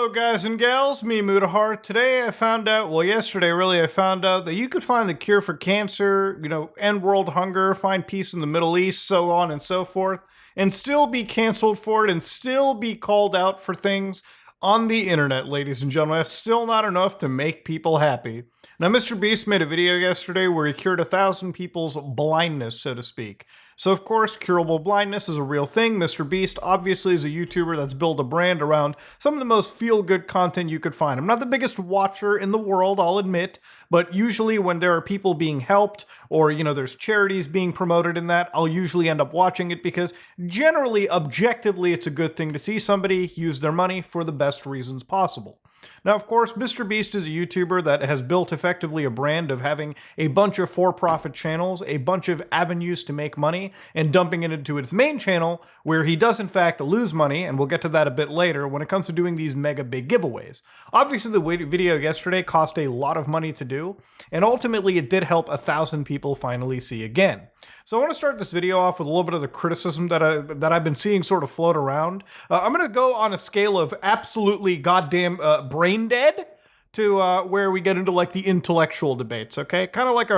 Hello guys and gals, me Mutahar. Today I found out, well yesterday really, I found out that you could find the cure for cancer, end world hunger, find peace in the Middle East, so on and so forth, and still be canceled for it and still be called out for things on the internet, ladies and gentlemen. That's still not enough to make people happy. Now, MrBeast made a video yesterday where he cured 1,000 people's blindness, so to speak. So, of course, curable blindness is a real thing. MrBeast obviously is a YouTuber that's built a brand around some of the most feel-good content you could find. I'm not the biggest watcher in the world, I'll admit, but usually when there are people being helped or, there's charities being promoted in that, I'll usually end up watching it because generally, objectively, it's a good thing to see somebody use their money for the best reasons possible. Now, of course, MrBeast is a YouTuber that has built effectively a brand of having a bunch of for-profit channels, a bunch of avenues to make money, and dumping it into its main channel, where he does in fact lose money, and we'll get to that a bit later, when it comes to doing these mega big giveaways. Obviously, the video yesterday cost a lot of money to do, and ultimately it did help 1,000 people finally see again. So I want to start this video off with a little bit of the criticism that I've been seeing sort of float around. I'm going to go on a scale of absolutely goddamn brain dead to where we get into like the intellectual debates, okay? Kind of like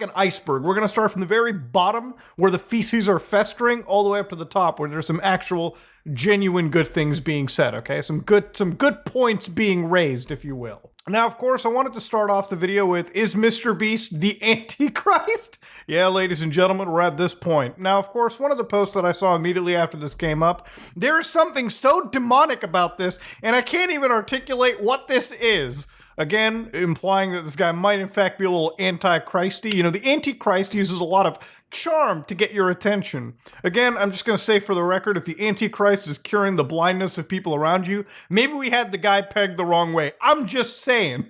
an iceberg. We're going to start from the very bottom where the feces are festering all the way up to the top where there's some actual genuine good things being said, okay? Some good points being raised, if you will. Now, of course, I wanted to start off the video with, is MrBeast the Antichrist? Yeah, ladies and gentlemen, we're at this point. Now, of course, one of the posts that I saw immediately after this came up, there is something so demonic about this, and I can't even articulate what this is. Again, implying that this guy might in fact be a little anti-Christy. The Antichrist uses a lot of charm to get your attention. Again, I'm just going to say for the record, if the Antichrist is curing the blindness of people around you, maybe we had the guy pegged the wrong way. I'm just saying.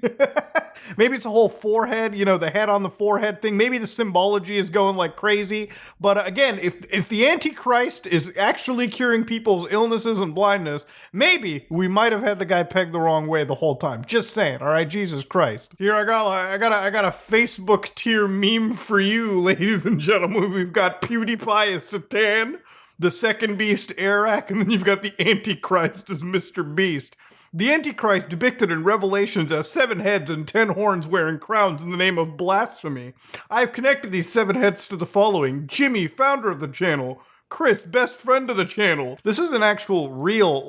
Maybe it's a whole forehead, the head on the forehead thing. Maybe the symbology is going like crazy. But again, if the Antichrist is actually curing people's illnesses and blindness, maybe we might have had the guy pegged the wrong way the whole time. Just saying, all right? Jesus Christ. Here, I got a Facebook tier meme for you, ladies and gentlemen. We've got PewDiePie as Satan, the second beast Arak, and then you've got the Antichrist as MrBeast. The Antichrist depicted in Revelations as 7 heads and 10 horns wearing crowns in the name of blasphemy. I've connected these 7 heads to the following: Jimmy, founder of the channel; Chris, best friend of the channel. This is an actual real,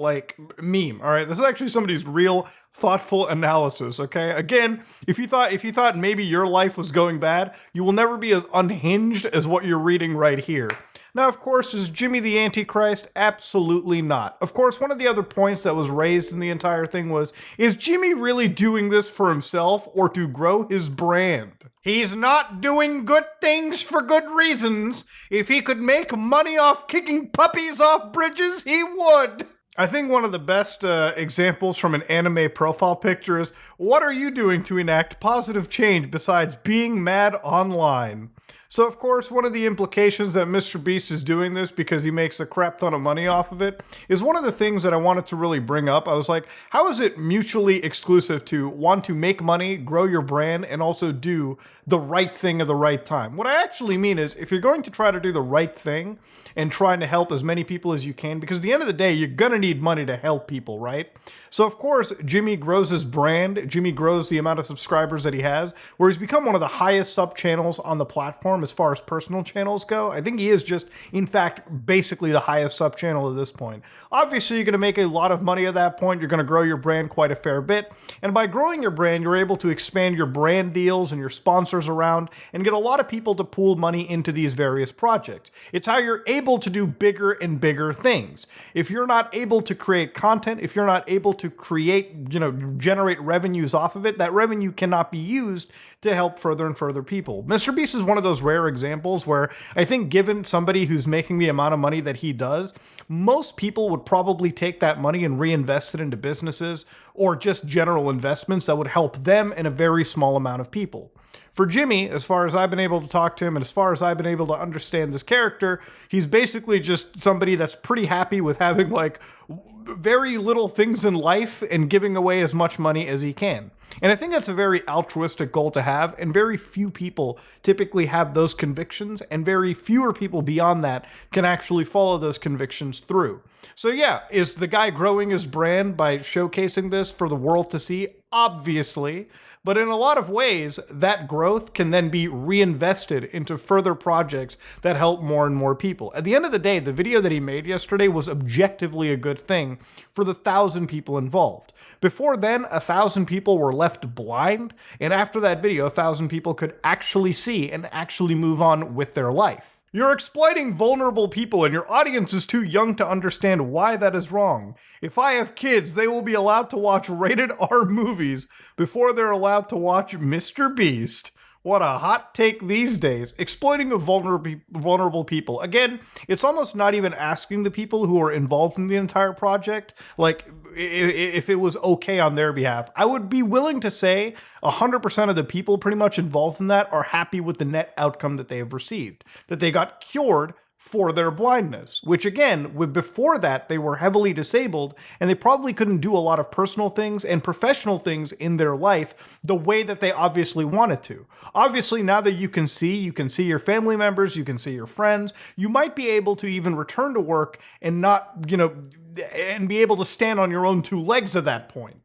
meme, all right? This is actually somebody's real, thoughtful analysis, okay? Again, if you thought maybe your life was going bad, you will never be as unhinged as what you're reading right here. Now, of course, is Jimmy the Antichrist? Absolutely not. Of course, one of the other points that was raised in the entire thing was, is Jimmy really doing this for himself or to grow his brand? He's not doing good things for good reasons. If he could make money off kicking puppies off bridges, he would. I think one of the best examples from an anime profile picture is, what are you doing to enact positive change besides being mad online? So, of course, one of the implications that MrBeast is doing this because he makes a crap ton of money off of it is one of the things that I wanted to really bring up. I was like, how is it mutually exclusive to want to make money, grow your brand, and also do the right thing at the right time? What I actually mean is, if you're going to try to do the right thing and trying to help as many people as you can, because at the end of the day, you're going to need money to help people, right? So, of course, Jimmy grows his brand. Jimmy grows the amount of subscribers that he has, where he's become one of the highest sub channels on the platform as far as personal channels go. I think he is just, in fact, basically the highest sub channel at this point. Obviously, you're going to make a lot of money at that point. You're going to grow your brand quite a fair bit. And by growing your brand, you're able to expand your brand deals and your sponsors around and get a lot of people to pool money into these various projects. It's how you're able to do bigger and bigger things. If you're not able to create content, if you're not able to create, generate revenues off of it, that revenue cannot be used to help further and further people. MrBeast is one of those rare examples where I think given somebody who's making the amount of money that he does, most people would probably take that money and reinvest it into businesses or just general investments that would help them and a very small amount of people. For Jimmy, as far as I've been able to talk to him and as far as I've been able to understand this character, he's basically just somebody that's pretty happy with having very little things in life and giving away as much money as he can. And I think that's a very altruistic goal to have, and very few people typically have those convictions, and very fewer people beyond that can actually follow those convictions through. So yeah, is the guy growing his brand by showcasing this for the world to see? Obviously. But in a lot of ways, that growth can then be reinvested into further projects that help more and more people. At the end of the day, the video that he made yesterday was objectively a good thing for the 1,000 people involved. Before then, 1,000 people were left blind, and after that video, 1,000 people could actually see and actually move on with their life. You're exploiting vulnerable people, and your audience is too young to understand why that is wrong. If I have kids, they will be allowed to watch rated R movies before they're allowed to watch MrBeast. What a hot take these days. Exploiting of vulnerable people. Again, it's almost not even asking the people who are involved in the entire project, like, if it was okay on their behalf. I would be willing to say 100% of the people pretty much involved in that are happy with the net outcome that they have received. That they got cured for their blindness, which again, before that, they were heavily disabled, and they probably couldn't do a lot of personal things and professional things in their life the way that they obviously wanted to. Obviously, now that you can see your family members, you can see your friends, you might be able to even return to work and not, and be able to stand on your own two legs at that point.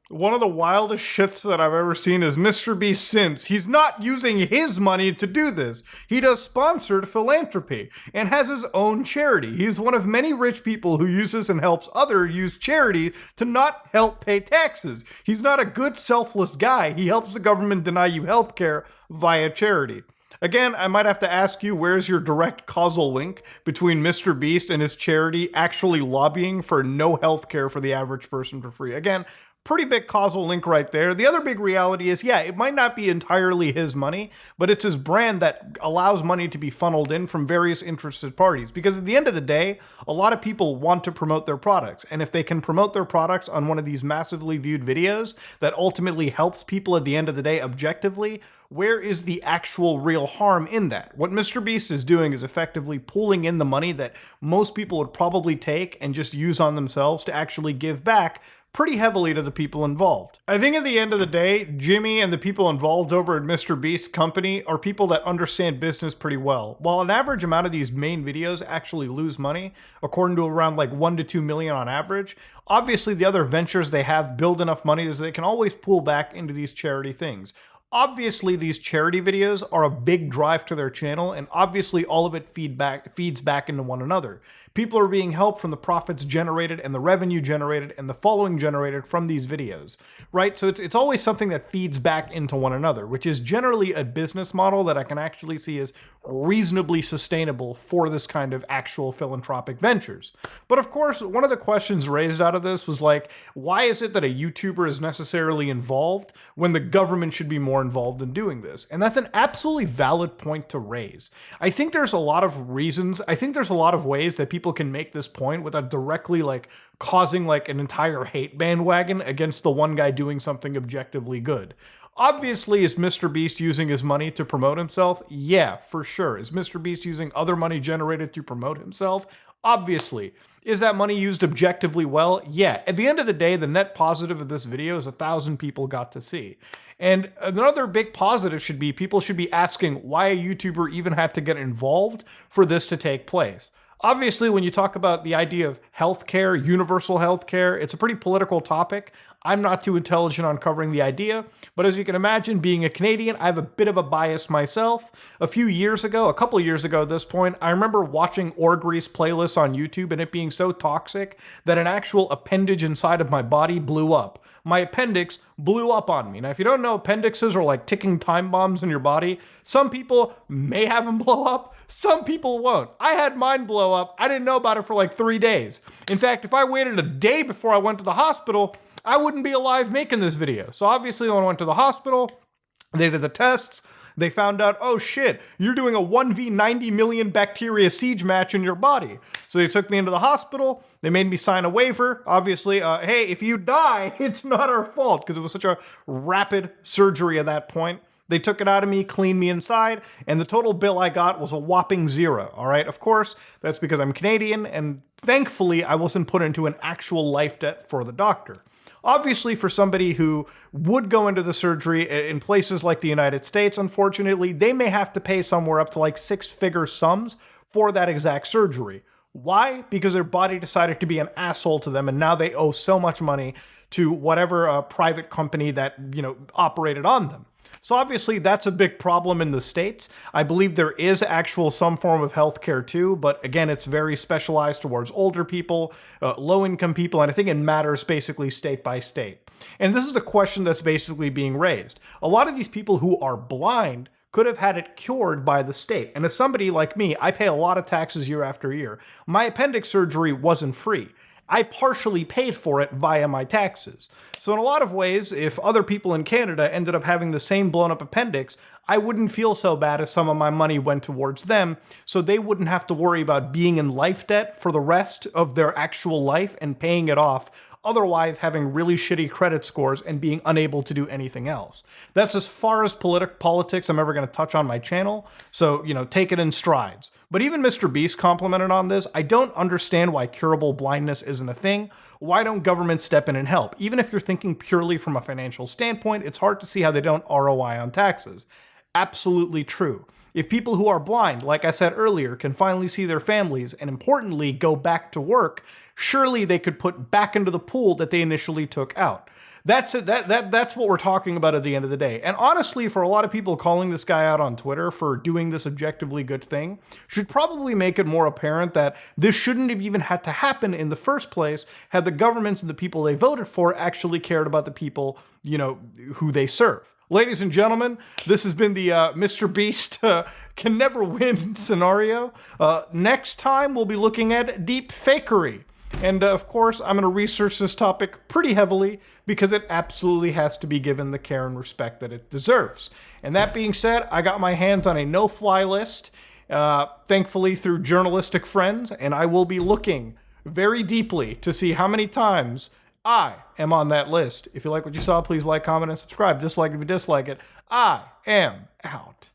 One of the wildest shits that I've ever seen is MrBeast since he's not using his money to do this. He does sponsored philanthropy and has his own charity. He's one of many rich people who uses and helps others use charity to not help pay taxes. He's not a good, selfless guy. He helps the government deny you healthcare via charity. Again, I might have to ask you, where's your direct causal link between MrBeast and his charity actually lobbying for no healthcare for the average person for free? Again, pretty big causal link right there. The other big reality is, yeah, it might not be entirely his money, but it's his brand that allows money to be funneled in from various interested parties. Because at the end of the day, a lot of people want to promote their products. And if they can promote their products on one of these massively viewed videos that ultimately helps people at the end of the day objectively, where is the actual real harm in that? What MrBeast is doing is effectively pulling in the money that most people would probably take and just use on themselves to actually give back pretty heavily to the people involved. I think at the end of the day, Jimmy and the people involved over at MrBeast's company are people that understand business pretty well. While an average amount of these main videos actually lose money, according to around like 1 to 2 million on average, obviously the other ventures they have build enough money so they can always pull back into these charity things. Obviously, these charity videos are a big drive to their channel, and obviously all of it feeds back into one another. People are being helped from the profits generated and the revenue generated and the following generated from these videos, right? So it's always something that feeds back into one another, which is generally a business model that I can actually see as reasonably sustainable for this kind of actual philanthropic ventures. But of course, one of the questions raised out of this was like, why is it that a YouTuber is necessarily involved when the government should be more involved in doing this? And that's an absolutely valid point to raise. I think there's a lot of reasons. I think there's a lot of ways that people can make this point without directly like causing like an entire hate bandwagon against the one guy doing something objectively good. Obviously, is MrBeast using his money to promote himself? Yeah, for sure. Is MrBeast using other money generated to promote himself? Obviously. Is that money used objectively well? Yeah. At the end of the day, the net positive of this video is 1,000 people got to see. And another big positive should be people should be asking why a YouTuber even had to get involved for this to take place. Obviously, when you talk about the idea of healthcare, universal healthcare, it's a pretty political topic. I'm not too intelligent on covering the idea, but as you can imagine, being a Canadian, I have a bit of a bias myself. A couple of years ago at this point, I remember watching Orgrease playlists on YouTube and it being so toxic that an actual appendage inside of my body blew up. My appendix blew up on me. Now, if you don't know, appendixes are like ticking time bombs in your body. Some people may have them blow up. Some people won't. I had mine blow up. I didn't know about it for like 3 days. In fact, if I waited a day before I went to the hospital, I wouldn't be alive making this video. So obviously when I went to the hospital, they did the tests. They found out, oh shit, you're doing a 1v90 million bacteria siege match in your body. So they took me into the hospital. They made me sign a waiver. Obviously, hey, if you die, it's not our fault, because it was such a rapid surgery at that point. They took it out of me, cleaned me inside, and the total bill I got was a whopping 0, all right? Of course, that's because I'm Canadian, and Thankfully, I wasn't put into an actual life debt for the doctor. Obviously, for somebody who would go into the surgery in places like the United States, unfortunately, they may have to pay somewhere up to like six-figure sums for that exact surgery. Why? Because their body decided to be an asshole to them, and now they owe so much money to whatever private company that, operated on them. So obviously that's a big problem in the States. I believe there is actual some form of healthcare too, but again, it's very specialized towards older people, low-income people, and I think it matters basically state by state. And this is a question that's basically being raised. A lot of these people who are blind could have had it cured by the state. And as somebody like me, I pay a lot of taxes year after year. My appendix surgery wasn't free. I partially paid for it via my taxes. So in a lot of ways, if other people in Canada ended up having the same blown up appendix, I wouldn't feel so bad if some of my money went towards them, so they wouldn't have to worry about being in life debt for the rest of their actual life and paying it off, otherwise having really shitty credit scores and being unable to do anything else. That's as far as politics I'm ever going to touch on my channel, so, take it in strides. But even MrBeast complimented on this. I don't understand why curable blindness isn't a thing. Why don't governments step in and help? Even if you're thinking purely from a financial standpoint, it's hard to see how they don't ROI on taxes. Absolutely true. If people who are blind, like I said earlier, can finally see their families and importantly go back to work, surely they could put back into the pool that they initially took out. That's it. That's what we're talking about at the end of the day. And honestly, for a lot of people calling this guy out on Twitter for doing this objectively good thing, should probably make it more apparent that this shouldn't have even had to happen in the first place had the governments and the people they voted for actually cared about the people, who they serve. Ladies and gentlemen, this has been the MrBeast Can Never Win scenario. Next time, we'll be looking at deep fakery. And of course, I'm going to research this topic pretty heavily because it absolutely has to be given the care and respect that it deserves. And that being said, I got my hands on a no-fly list, thankfully through journalistic friends, and I will be looking very deeply to see how many times I am on that list. If you like what you saw, please like, comment, and subscribe. Dislike if you dislike it. I am out.